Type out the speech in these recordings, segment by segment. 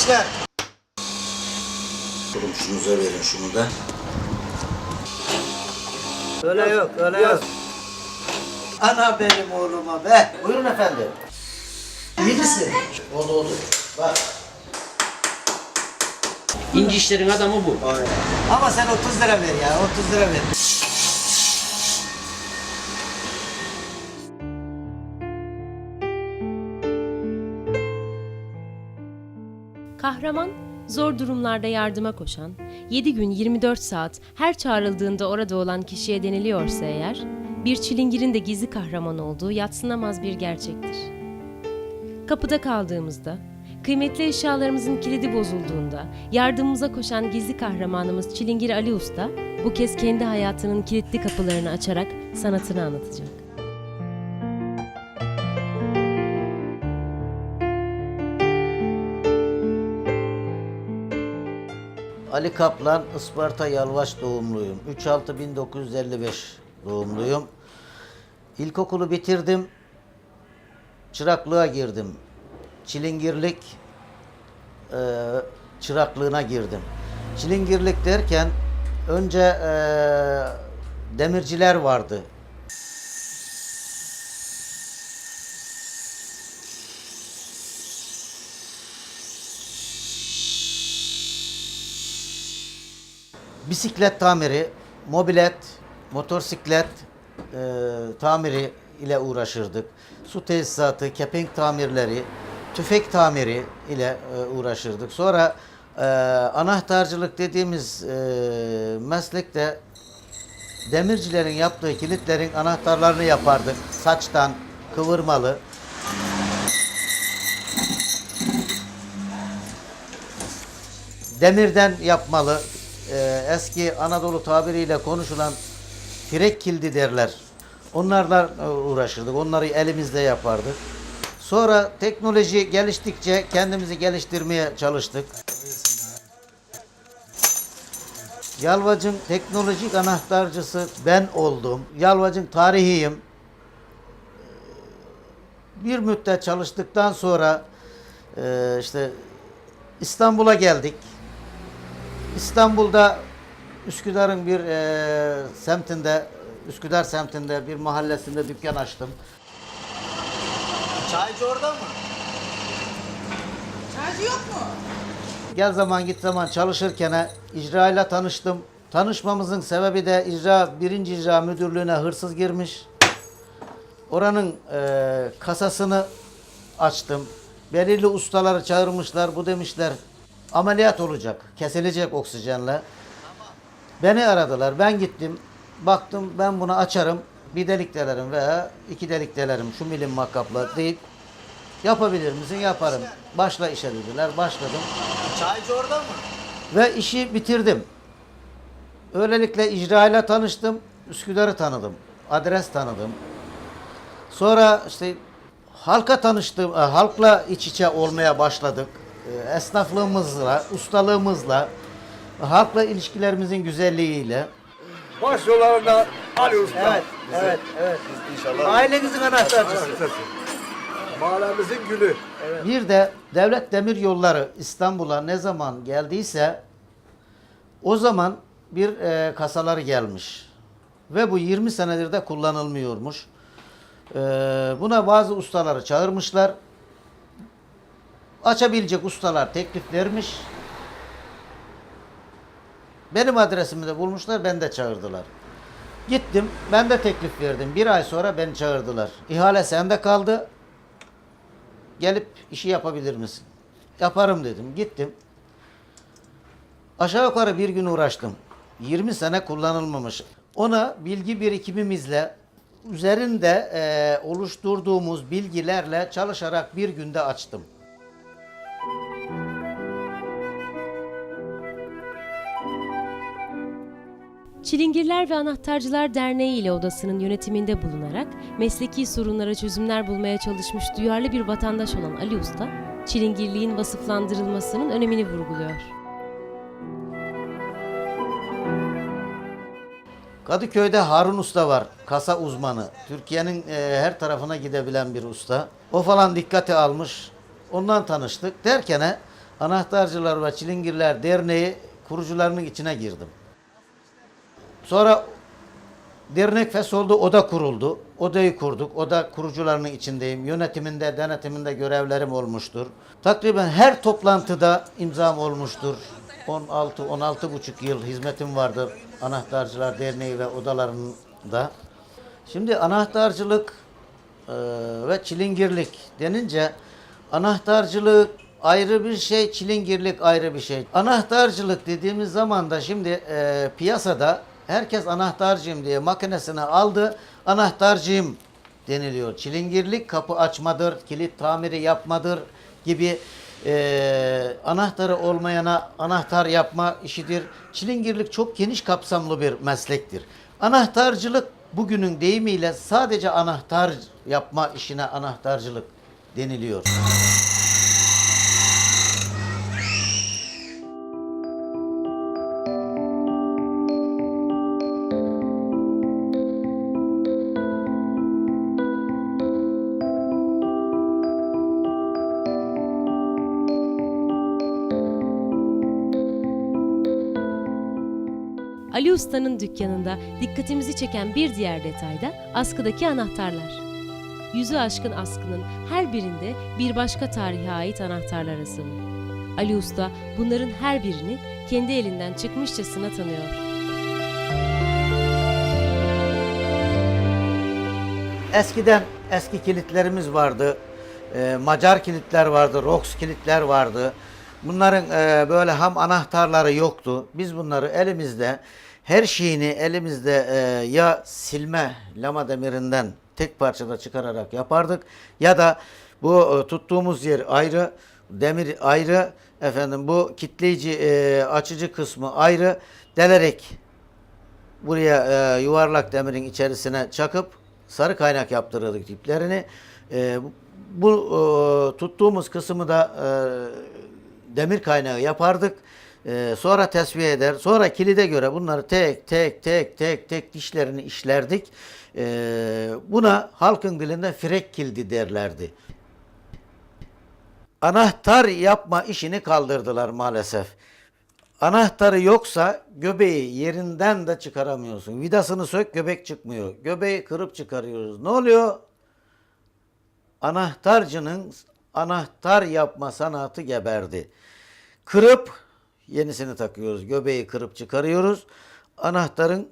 işler. Oğlum şunuza verin şunu da. Öyle yok, öyle yok. Ana benim oğluma be. Buyurun efendim. İyi misin? Oldu. Bak. İnci işlerin adamı bu. Aynen. Ama sen 30 lira ver ya, 30 lira ver. Kahraman, zor durumlarda yardıma koşan, 7 gün 24 saat her çağrıldığında orada olan kişiye deniliyorsa eğer, bir çilingirin de gizli kahraman olduğu yadsınamaz bir gerçektir. Kapıda kaldığımızda, kıymetli eşyalarımızın kilidi bozulduğunda yardımımıza koşan gizli kahramanımız Çilingir Ali Usta, bu kez kendi hayatının kilitli kapılarını açarak sanatını anlatacak. Ali Kaplan, Isparta Yalvaç doğumluyum. 3/6/1955 doğumluyum. İlkokulu bitirdim. Çıraklığa girdim. Çilingirlik çıraklığına girdim. Çilingirlik derken önce demirciler vardı. Bisiklet tamiri, mobilet, motosiklet tamiri ile uğraşırdık. Su tesisatı, kepenk tamirleri, tüfek tamiri ile uğraşırdık. Sonra anahtarcılık dediğimiz meslekte demircilerin yaptığı kilitlerin anahtarlarını yapardık. Saçtan, kıvırmalı. Demirden yapmalı. Eski Anadolu tabiriyle konuşulan frek kilidi derler. Onlarla uğraşırdık. Onları elimizle yapardık. Sonra teknoloji geliştikçe kendimizi geliştirmeye çalıştık. Yalvac'ın teknolojik anahtarcısı ben oldum. Yalvac'ın tarihiyim. Bir müddet çalıştıktan sonra işte İstanbul'a geldik. İstanbul'da Üsküdar'ın bir semtinde, Üsküdar semtinde bir mahallesinde dükkan açtım. Çaycı orada mı? Çaycı yok mu? Gel zaman git zaman çalışırken icrayla tanıştım. Tanışmamızın sebebi de birinci icra müdürlüğüne hırsız girmiş. Oranın kasasını açtım. Belirli ustaları çağırmışlar. Bu demişler ameliyat olacak. Kesilecek oksijenle. Beni aradılar. Ben gittim. Baktım ben bunu açarım. Bir delik delerim veya 2 delik delerim şu milim makkapla deyip yapabilir misin? Yaparım. Başla işe dediler. Başladım. Çaycı orada mı? Ve işi bitirdim. Öylelikle icrayla tanıştım. Üsküdar'ı tanıdım. Adres tanıdım. Sonra işte halka tanıştım. Halkla iç içe olmaya başladık. Esnaflığımızla, ustalığımızla, halkla ilişkilerimizin güzelliğiyle. Başyollarında Ali Usta. Evet. İnşallah. Ailenizin anahtarcısı. Mahallemizin gülü. Bir de Devlet Demiryolları İstanbul'a ne zaman geldiyse o zaman bir kasaları gelmiş. Ve bu 20 senedir de kullanılmıyormuş. Buna bazı ustaları çağırmışlar. Açabilecek ustalar teklif vermiş. Benim adresimi de bulmuşlar, beni de çağırdılar. Gittim, ben de teklif verdim. 1 ay sonra beni çağırdılar. İhale sende kaldı. Gelip işi yapabilir misin? Yaparım dedim. Gittim. Aşağı yukarı bir gün uğraştım. 20 sene kullanılmamış. Ona bilgi birikimimizle üzerinde oluşturduğumuz bilgilerle çalışarak bir günde açtım. Çilingirler ve Anahtarcılar Derneği ile odasının yönetiminde bulunarak mesleki sorunlara çözümler bulmaya çalışmış duyarlı bir vatandaş olan Ali Usta, çilingirliğin vasıflandırılmasının önemini vurguluyor. Kadıköy'de Harun Usta var, kasa uzmanı. Türkiye'nin her tarafına gidebilen bir usta. O falan dikkate almış, ondan tanıştık derken Anahtarcılar ve Çilingirler Derneği kurucularının içine girdim. Sonra dernek fesholdu, oda kuruldu. Odayı kurduk. Oda kurucularının içindeyim. Yönetiminde, denetiminde görevlerim olmuştur. Takriben her toplantıda imzam olmuştur. 16-16,5 yıl hizmetim vardır Anahtarcılar Derneği ve odalarında. Şimdi anahtarcılık ve çilingirlik denince anahtarcılık ayrı bir şey, çilingirlik ayrı bir şey. Anahtarcılık dediğimiz zaman da şimdi piyasada herkes anahtarcıyım diye makinesini aldı, anahtarcıyım deniliyor. Çilingirlik kapı açmadır, kilit tamiri yapmadır gibi anahtarı olmayana anahtar yapma işidir. Çilingirlik çok geniş kapsamlı bir meslektir. Anahtarcılık bugünün deyimiyle sadece anahtar yapma işine anahtarcılık deniliyor. Ali Usta'nın dükkanında dikkatimizi çeken bir diğer detay da askıdaki anahtarlar. Yüzü aşkın askının her birinde bir başka tarihe ait anahtarlar asılı. Ali Usta bunların her birini kendi elinden çıkmışçasına tanıyor. Eskiden eski kilitlerimiz vardı. Macar kilitler vardı, Rox kilitler vardı. Bunların böyle ham anahtarları yoktu. Biz bunları elimizde, her şeyini elimizde ya silme lama demirinden tek parçada çıkararak yapardık ya da bu tuttuğumuz yer ayrı, demir ayrı, efendim bu kitleyici açıcı kısmı ayrı delerek buraya yuvarlak demirin içerisine çakıp sarı kaynak yaptırıyorduk diplerini. Bu tuttuğumuz kısmı da demir kaynağı yapardık. Sonra tesviye eder. Sonra kilide göre bunları tek dişlerini işlerdik. Buna halkın dilinde frek kilidi derlerdi. Anahtar yapma işini kaldırdılar maalesef. Anahtarı yoksa göbeği yerinden de çıkaramıyorsun. Vidasını sök, göbek çıkmıyor. Göbeği kırıp çıkarıyoruz. Ne oluyor? Anahtarcının anahtar yapma sanatı geberdi. Kırıp yenisini takıyoruz. Göbeği kırıp çıkarıyoruz. Anahtarın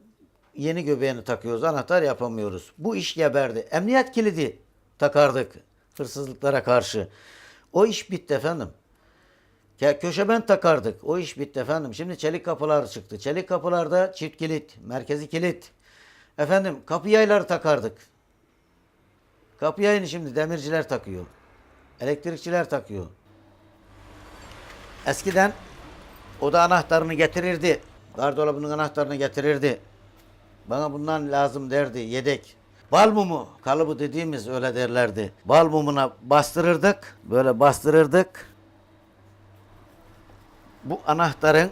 yeni göbeğini takıyoruz. Anahtar yapamıyoruz. Bu iş geberdi. Emniyet kilidi takardık hırsızlıklara karşı. O iş bitti efendim. Köşeben takardık. O iş bitti efendim. Şimdi çelik kapılar çıktı. Çelik kapılarda çift kilit, merkezi kilit. Efendim kapı yayları takardık. Kapı yayını şimdi demirciler takıyor. Elektrikçiler takıyor. Eskiden oda anahtarını getirirdi. Gardırobunun anahtarını getirirdi. Bana bundan lazım derdi, yedek. Bal mumu kalıbı dediğimiz öyle derlerdi. Bal mumuna bastırırdık. Böyle bastırırdık. Bu anahtarın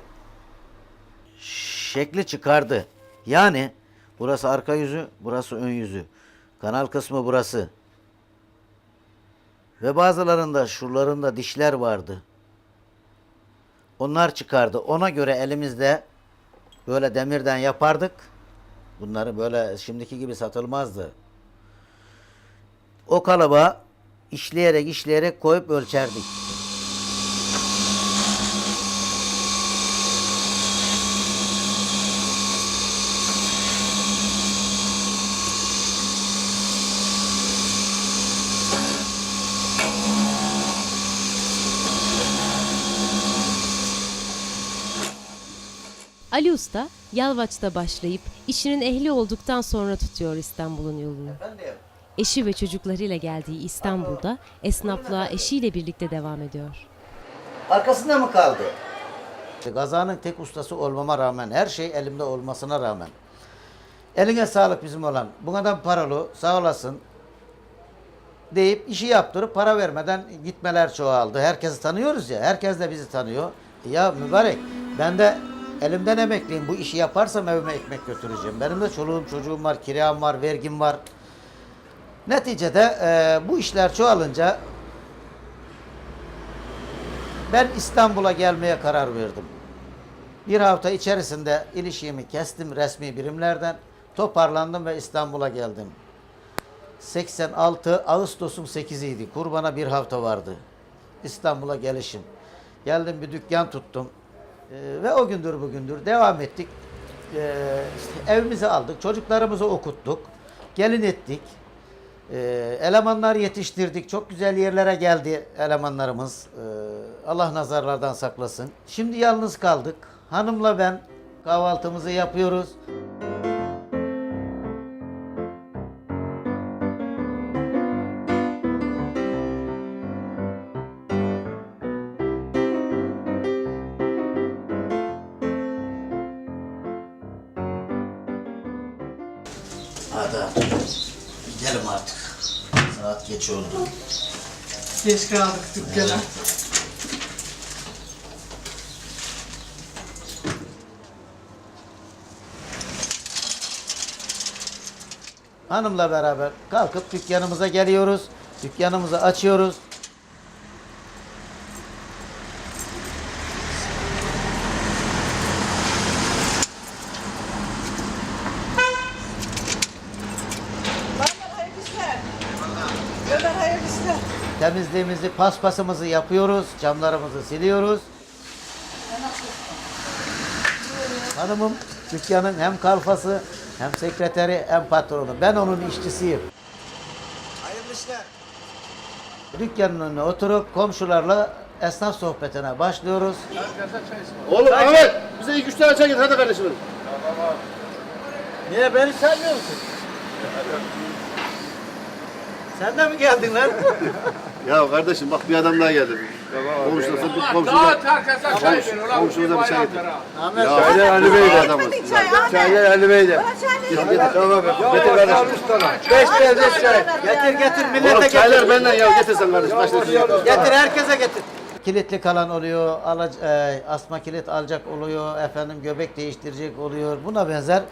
şekli çıkardı. Yani burası arka yüzü, burası ön yüzü. Kanal kısmı burası. Ve bazılarında şuralarında dişler vardı. Onlar çıkardı. Ona göre elimizde böyle demirden yapardık. Bunları böyle şimdiki gibi satılmazdı. O kalıba işleyerek koyup ölçerdik. Ali Usta, Yalvaç'ta başlayıp işinin ehli olduktan sonra tutuyor İstanbul'un yolunu. Eşi ve çocuklarıyla geldiği İstanbul'da esnaflığa eşiyle birlikte devam ediyor. Arkasında mı kaldı? Gazanın tek ustası olmama rağmen, her şey elimde olmasına rağmen. Eline sağlık bizim olan. Bu kadar paralı, sağ olasın deyip işi yaptırıp para vermeden gitmeler çoğaldı. Herkesi tanıyoruz ya, herkes de bizi tanıyor. Ya mübarek, ben de elimden emekliyim. Bu işi yaparsam evime ekmek götüreceğim. Benim de çoluğum çocuğum var, kiram var, vergim var. Neticede bu işler çoğalınca Ben İstanbul'a gelmeye karar verdim. Bir hafta içerisinde ilişiğimi kestim resmi birimlerden. Toparlandım ve İstanbul'a geldim. 86 Ağustos'un 8'iydi. Kurbana bir hafta vardı. İstanbul'a gelişim. Geldim bir dükkan tuttum. Ve o gündür bugündür devam ettik. İşte evimizi aldık. Çocuklarımızı okuttuk. Gelin ettik. Elemanlar yetiştirdik. Çok güzel yerlere geldi elemanlarımız. Allah nazarlardan saklasın. Şimdi yalnız kaldık. Hanımla ben kahvaltımızı yapıyoruz. Hadi gidelim artık. Saat geç oldu. Geç kaldık dükkana. Hanımla beraber kalkıp dükkanımıza geliyoruz. Dükkanımızı açıyoruz. Ömer hayırlı işler. Temizliğimizi, paspasımızı yapıyoruz. Camlarımızı siliyoruz. Hanımım dükkanın hem kalfası, hem sekreteri, hem patronu. Ben onun işçisiyim. Hayırlı işler. Dükkanın önüne oturup komşularla esnaf sohbetine başlıyoruz. Oğlum Ahmet bize 2-3 tane çay getir hadi kardeşim. Niye beni sevmiyor musun? Sen de mi geldin lan? Ya kardeşim bak bir adam daha geldi. Komşularsa bir komşumuza bir çay getir. Ahmet. Ya Çaylar Ali Bey'de adamız. Çaylar Ali Bey'de. Tamam. Getir kardeşim. 5 lezzet çay. Getir Oğlum millete çaylar getir. benden ya getirsen kardeşim. Başla suyu. Getir herkese getir. Kilitli kalan oluyor, asma kilit alacak oluyor, efendim göbek değiştirecek oluyor. Buna benzer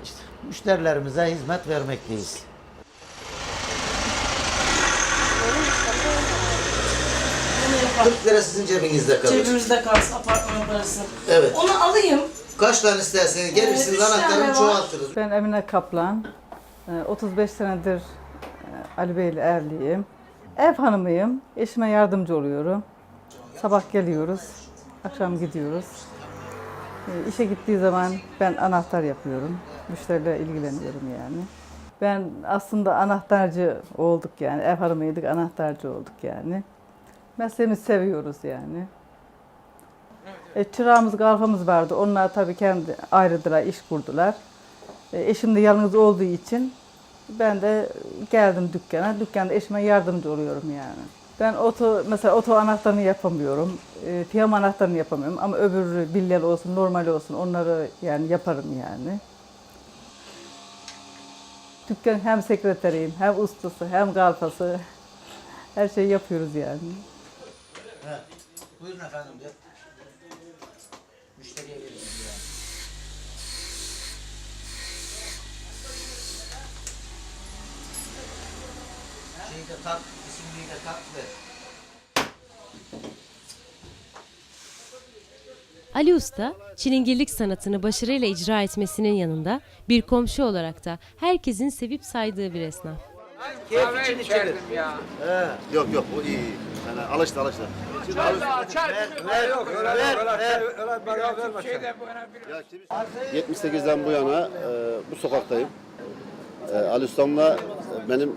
işte müşterilerimize hizmet vermekteyiz. Lira sizin cebinizde kalır. Cebimizde kalsın apartman parası. Evet. Onu alayım. Kaç tane isterseniz gelirsiniz, üç tane anahtarını var. çoğaltırız. Ben Emine Kaplan. 35 senedir Ali Bey'le evliyim. Ev hanımıyım. Eşime yardımcı oluyorum. Sabah geliyoruz, akşam gidiyoruz. İşe gittiği zaman ben anahtar yapıyorum. Müşterilerle ilgileniyorum yani. Ben aslında anahtarcı olduk yani. Ev hanımıydık, anahtarcı olduk yani. Mesleğimizi seviyoruz yani. Çırağımız, kalfamız vardı. Onlar tabii kendi ayrıdılar, iş kurdular. Eşim de yalnız olduğu için ben de geldim dükkana. Dükkanda eşime yardımcı oluyorum yani. Ben mesela oto anahtarını yapamıyorum. Piyano anahtarını yapamıyorum ama öbür bilyeli olsun, normal olsun onları yani yaparım yani. Dükkan hem sekreteriyim, hem ustası, hem kalfası. Her şeyi yapıyoruz yani. Evet. Buyurun efendim de. Müşteriye veriyoruz yani. Şeyi de tat, isimliği de tat ve Ali Usta, çilingirlik sanatını başarıyla icra etmesinin yanında bir komşu olarak da herkesin sevip saydığı bir esnaf. Keyif için içelim. Yok yok bu iyi. Yani alıştı. Ya 78'den bu yana bu sokaktayım. Ali Ustam'la benim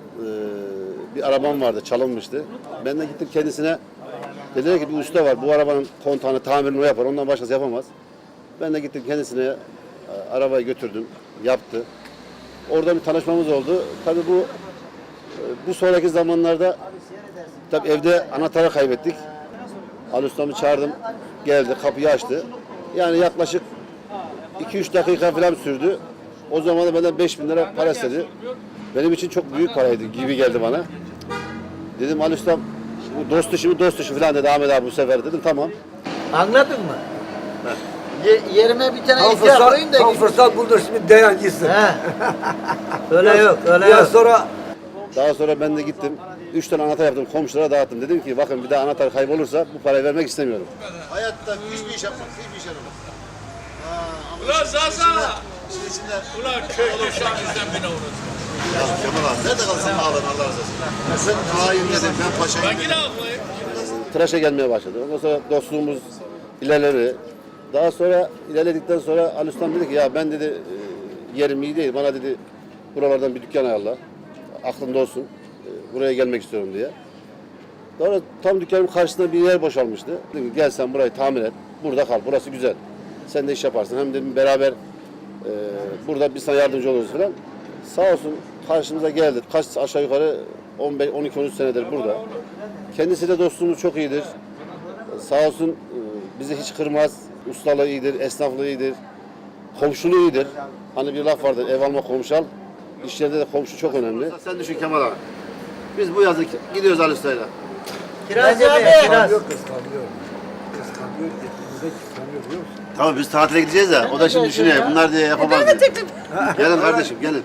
bir arabam vardı, çalınmıştı. Ben de gittim kendisine. Dediler ki bir usta var, bu arabanın kontağını, tamirini o yapar, ondan başkası yapamaz. Ben de gittim kendisine, arabayı götürdüm, yaptı. Orada bir tanışmamız oldu. Tabii bu sonraki zamanlarda tabii evde anahtarı kaybettik. Ali Ustam'ı çağırdım, geldi, kapıyı açtı. Yani yaklaşık 2-3 dakika falan sürdü. O zaman da benden 5.000 lira para istedi. Benim için çok büyük paraydı gibi geldi bana. Dedim Ali Ustam, bu dost işi falan dedi Ahmet abi bu sefer dedim tamam. Anladın mı? Yerime bir tane ihtiyar koyayım da. Tam fırsat buldun şimdi dayan gitsin. He. Öyle yok, öyle Biraz yok. sonra Daha sonra ben de gittim 3 tane anahtar yaptım, komşulara dağıttım. Dedim ki bakın bir daha anahtar kaybolursa bu parayı vermek istemiyorum. Hayatta hiçbir iş yapmaz. Hiçbir iş yapmaz. Ulan Zaza! Ulan köylü şahımızdan beni unutma. Ya Kemal abi nerede kalsın ağlan Allah razı olsun. Sen hain dedin ben paşayım Ben yine dedim. haklıyım. Tıraşa gelmeye başladı. Ondan sonra dostluğumuz ilerledi. Daha sonra ilerledikten sonra Ali Ustam dedi ki ya ben dedi yerim iyi değil. Bana dedi buralardan bir dükkan ayarla. Aklında olsun. Buraya gelmek istiyorum diye. Sonra tam dükkanın karşısında bir yer boşalmıştı. Dedim ki gel sen burayı tamir et. Burada kal. Burası güzel. Sen de iş yaparsın. Hem dedim beraber burada biz sana yardımcı oluruz falan. Sağ olsun karşımıza geldi. Kaç aşağı yukarı 12-13 senedir burada. Kendisiyle dostluğumuz çok iyidir. Sağ olsun bizi hiç kırmaz. Ustalığı iyidir, esnaflığı iyidir. Komşuluğu iyidir. Hani bir laf vardır, ev alma komşu al. İş yerinde de komşu çok önemli. Sen düşün Kemal abi. Biz bu yazın gidiyoruz Ali Usta'yla. Kiraz abi. Kiraz. Tamam biz tatile gideceğiz ya. O da şimdi düşünüyor. Bunlar diye yapamaz diye. Gelin kardeşim gelin.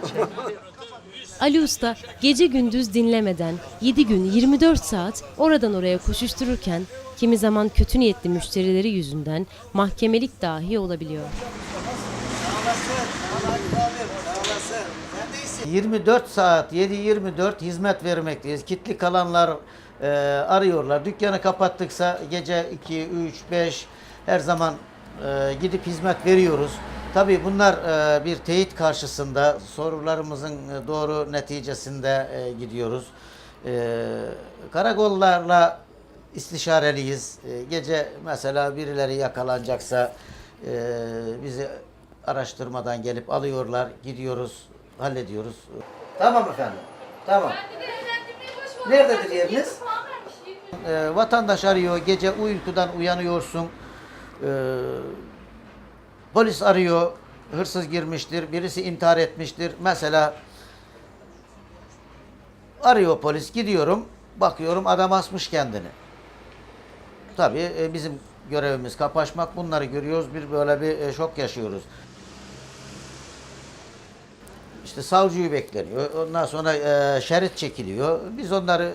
Ali Usta gece gündüz dinlemeden 7 gün 24 saat oradan oraya koşuştururken kimi zaman kötü niyetli müşterileri yüzünden mahkemelik dahi olabiliyor. 24 saat 7-24 hizmet vermekteyiz. Kitli kalanlar arıyorlar. Dükkanı kapattıksa gece 2, 3, 5 her zaman gidip hizmet veriyoruz. Tabii bunlar bir teyit karşısında sorularımızın doğru neticesinde gidiyoruz. Karakollarla istişareliyiz. Gece mesela birileri yakalanacaksa bizi araştırmadan gelip alıyorlar, gidiyoruz, hallediyoruz. Tamam efendim, tamam. Nerededir yeriniz? Vatandaş arıyor, gece uykudan uyanıyorsun. Polis arıyor, hırsız girmiştir, birisi intihar etmiştir. Mesela arıyor polis, gidiyorum, bakıyorum adam asmış kendini. Tabii bizim görevimiz kapaşmak, bunları görüyoruz, böyle bir şok yaşıyoruz. İşte savcıyı bekleniyor, ondan sonra şerit çekiliyor. Biz onları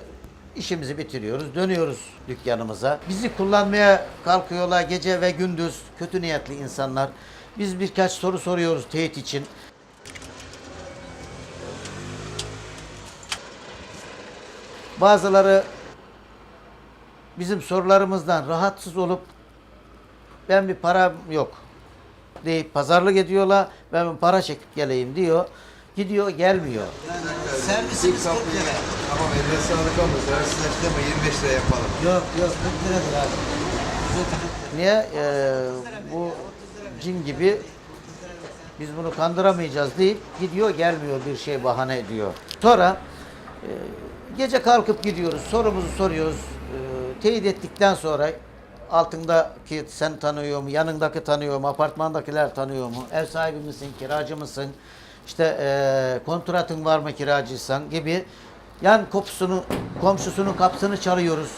işimizi bitiriyoruz, dönüyoruz dükkanımıza. Bizi kullanmaya kalkıyorlar gece ve gündüz, kötü niyetli insanlar. Biz birkaç soru soruyoruz teyit için. Bazıları bizim sorularımızdan rahatsız olup ben bir param yok deyip pazarlık ediyorlar. Ben bir para çekip geleyim diyor. Gidiyor gelmiyor. Servisimiz 40 lira. Tamam eline sağlık ama servisin açtığında 25 lira yapalım. Yok 40 liradır abi. Niye? Bu cin gibi biz bunu kandıramayacağız deyip gidiyor gelmiyor, bir şey bahane ediyor. Sonra gece kalkıp gidiyoruz, sorumuzu soruyoruz. Teyit ettikten sonra altındaki sen tanıyor mu, yanındaki tanıyor mu, apartmandakiler tanıyor mu, ev sahibi misin, kiracı mısın, işte kontratın var mı kiracıysan gibi yan komşusunun kapısını çalıyoruz.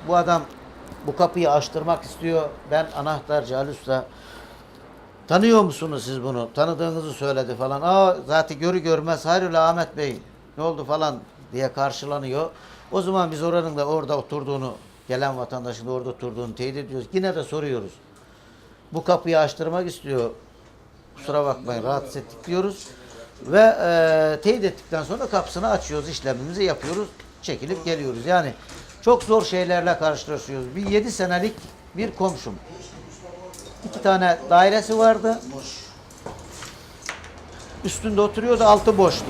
Bu adam bu kapıyı açtırmak istiyor. Ben anahtarcı Ali Usta. Tanıyor musunuz siz bunu? Tanıdığınızı söyledi falan. Aa zaten görü görmez hayrola Ahmet Bey ne oldu falan diye karşılanıyor. O zaman biz oranın da orada oturduğunu, gelen vatandaşın da orada oturduğunu teyit ediyoruz. Yine de soruyoruz. Bu kapıyı açtırmak istiyor. Kusura bakmayın rahatsız ettik diyoruz. Ve teyit ettikten sonra kapısını açıyoruz, işlemimizi yapıyoruz, çekilip geliyoruz. Yani çok zor şeylerle karşılaşıyoruz. Bir 7 senelik bir komşum. 2 tane dairesi vardı. Üstünde oturuyordu, altı boştu.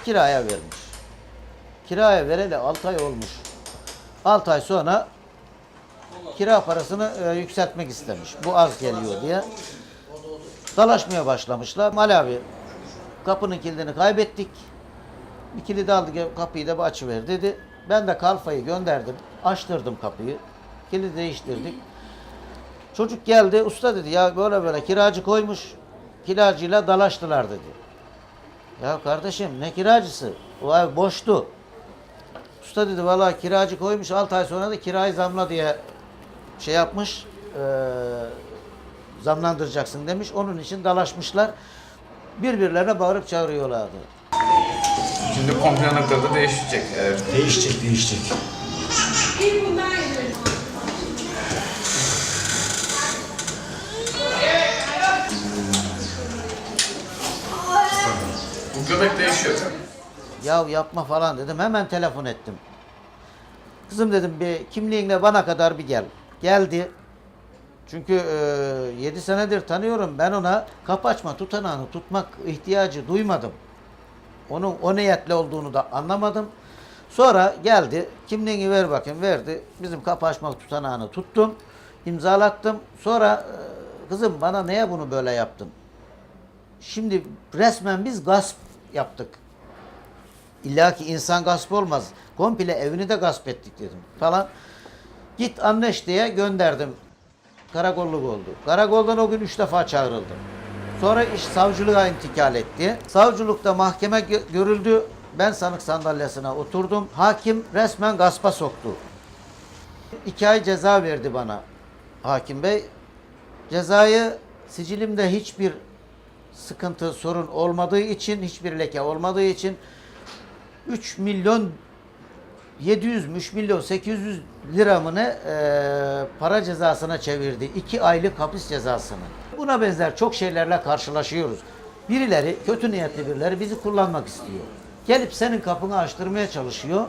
Kiraya vermiş. Kiraya vereli 6 ay olmuş. 6 ay sonra kira parasını yükseltmek istemiş. Bu az geliyor diye. Dalaşmaya başlamışlar. Mal abi kapının kilidini kaybettik. Bir kilidi aldı, kapıyı da bir açıver dedi. Ben de kalfayı gönderdim. Açtırdım kapıyı. Kilidi değiştirdik. Çocuk geldi. Usta dedi ya böyle böyle kiracı koymuş. Kiracıyla dalaştılar dedi. Ya kardeşim ne kiracısı? O ev boştu. Usta dedi vallahi kiracı koymuş. 6 ay sonra da kirayı zamla diye şey yapmış. Zamlandıracaksın demiş. Onun için dalaşmışlar. birbirlerine bağırıp çağırıyorlardı. Şimdi komple noktada değişecek. Evet. Değişecek. Bu göbek değişiyor. Ya yapma falan dedim. Hemen telefon ettim. Kızım dedim bir kimliğinle bana kadar bir gel. Geldi. Çünkü 7 senedir tanıyorum. Ben ona kapı açma tutanağını tutmak ihtiyacı duymadım. Onun o niyetle olduğunu da anlamadım. Sonra geldi. Kimliğini ver bakayım. Verdi. Bizim kapı açma tutanağını tuttum. İmzalattım. Sonra kızım bana neye bunu böyle yaptın? Şimdi resmen biz gasp yaptık. İlla ki insan gasp olmaz. Komple evini de gasp ettik dedim falan. Git Amneşti'ye gönderdim. Karakolluk oldu. Karakoldan o gün 3 defa çağrıldım. Sonra iş savcılığa intikal etti. Savcılıkta mahkeme görüldü. Ben sanık sandalyesine oturdum. Hakim resmen gaspa soktu. 2 ay ceza verdi bana hakim bey. Cezayı sicilimde hiçbir sıkıntı, sorun olmadığı için, hiçbir leke olmadığı için 3 milyon 800 lira mı ne para cezasına çevirdi. 2 aylık hapis cezasını. Buna benzer çok şeylerle karşılaşıyoruz. Birileri, kötü niyetli birileri bizi kullanmak istiyor. Gelip senin kapını açtırmaya çalışıyor.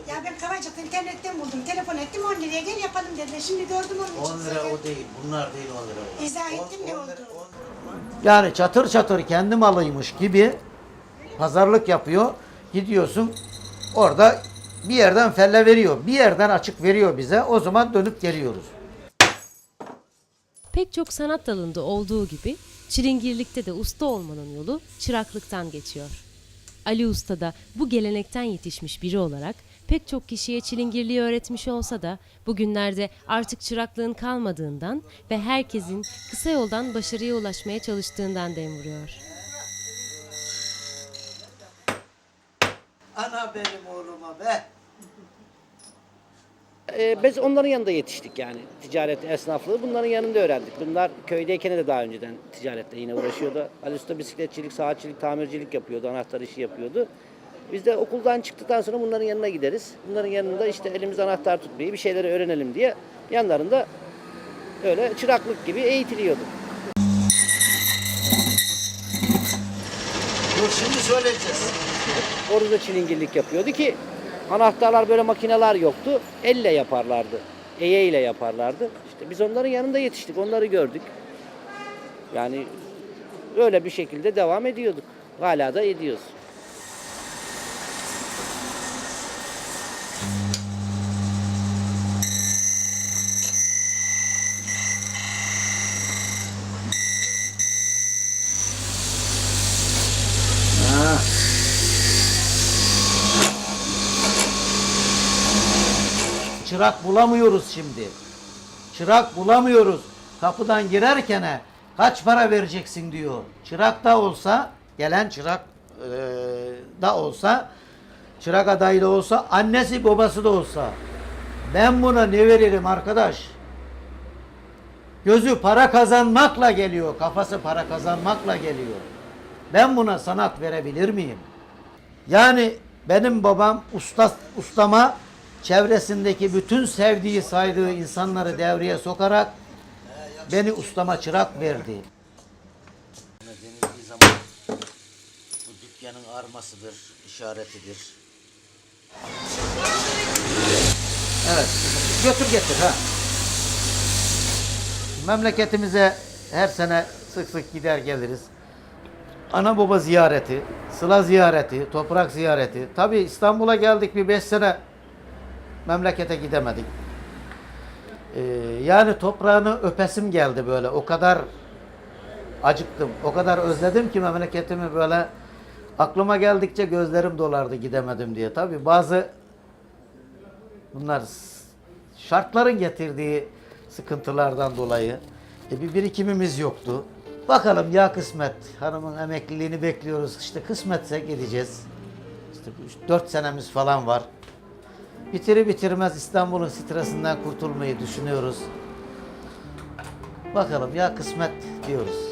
Ya ben Kavacık'ta internetten buldum. Telefon ettim 10 liraya gel yapalım dediler. Şimdi gördüm onun için. 10 lira o değil, bunlar değil 10 lira. İzah ettim ne oldu? Yani çatır çatır kendi malıymış gibi pazarlık yapıyor. Gidiyorsun orada bir yerden felle veriyor. Bir yerden açık veriyor bize. O zaman dönüp geliyoruz. Pek çok sanat dalında olduğu gibi çilingirlikte de usta olmanın yolu çıraklıktan geçiyor. Ali Usta da bu gelenekten yetişmiş biri olarak pek çok kişiye çilingirliği öğretmiş olsa da bugünlerde artık çıraklığın kalmadığından ve herkesin kısa yoldan başarıya ulaşmaya çalıştığından dem vuruyor. Ana benim oğluma be. Biz onların yanında yetiştik yani. Ticaret, esnaflığı bunların yanında öğrendik. Bunlar köydeyken de daha önceden ticaretle yine uğraşıyordu. Ali Usta bisikletçilik, saatçilik, tamircilik yapıyordu, anahtar işi yapıyordu. Biz de okuldan çıktıktan sonra bunların yanına gideriz. Bunların yanında işte elimiz anahtar tutmayı, bir şeyleri öğrenelim diye yanlarında öyle çıraklık gibi eğitiliyorduk. Dur şimdi söyleyeceğiz. Orada çilingirlik yapıyordu ki anahtarlar böyle makineler yoktu. Elle yaparlardı. Eye ile yaparlardı. İşte biz onların yanında yetiştik. Onları gördük. Yani öyle bir şekilde devam ediyorduk. Hala da ediyoruz. Çırak bulamıyoruz şimdi. Çırak bulamıyoruz. Kapıdan girerken kaç para vereceksin diyor. Çırak da olsa, gelen çırak da olsa, çırak adayı da olsa, annesi babası da olsa, ben buna ne veririm arkadaş? Gözü para kazanmakla geliyor, kafası para kazanmakla geliyor. Ben buna sanat verebilir miyim? Yani benim babam ustama çevresindeki bütün sevdiği, saydığı insanları devreye sokarak beni ustama çırak verdi. Denildiği zaman bu dükkanın armasıdır, işaretidir. Evet, götür getir ha. Memleketimize her sene sık sık gider geliriz. Ana baba ziyareti, sıla ziyareti, toprak ziyareti. Tabii İstanbul'a geldik bir 5 sene memlekete gidemedik. Yani toprağını öpesim geldi böyle. O kadar acıktım, o kadar özledim ki memleketimi böyle. Aklıma geldikçe gözlerim dolardı gidemedim diye. Tabii bazı bunlar şartların getirdiği sıkıntılardan dolayı bir birikimimiz yoktu. Bakalım ya kısmet. Hanımın emekliliğini bekliyoruz. İşte kısmetse gideceğiz. İşte 4 senemiz falan var. Bitirir bitirmez İstanbul'un stresinden kurtulmayı düşünüyoruz. Bakalım ya kısmet diyoruz.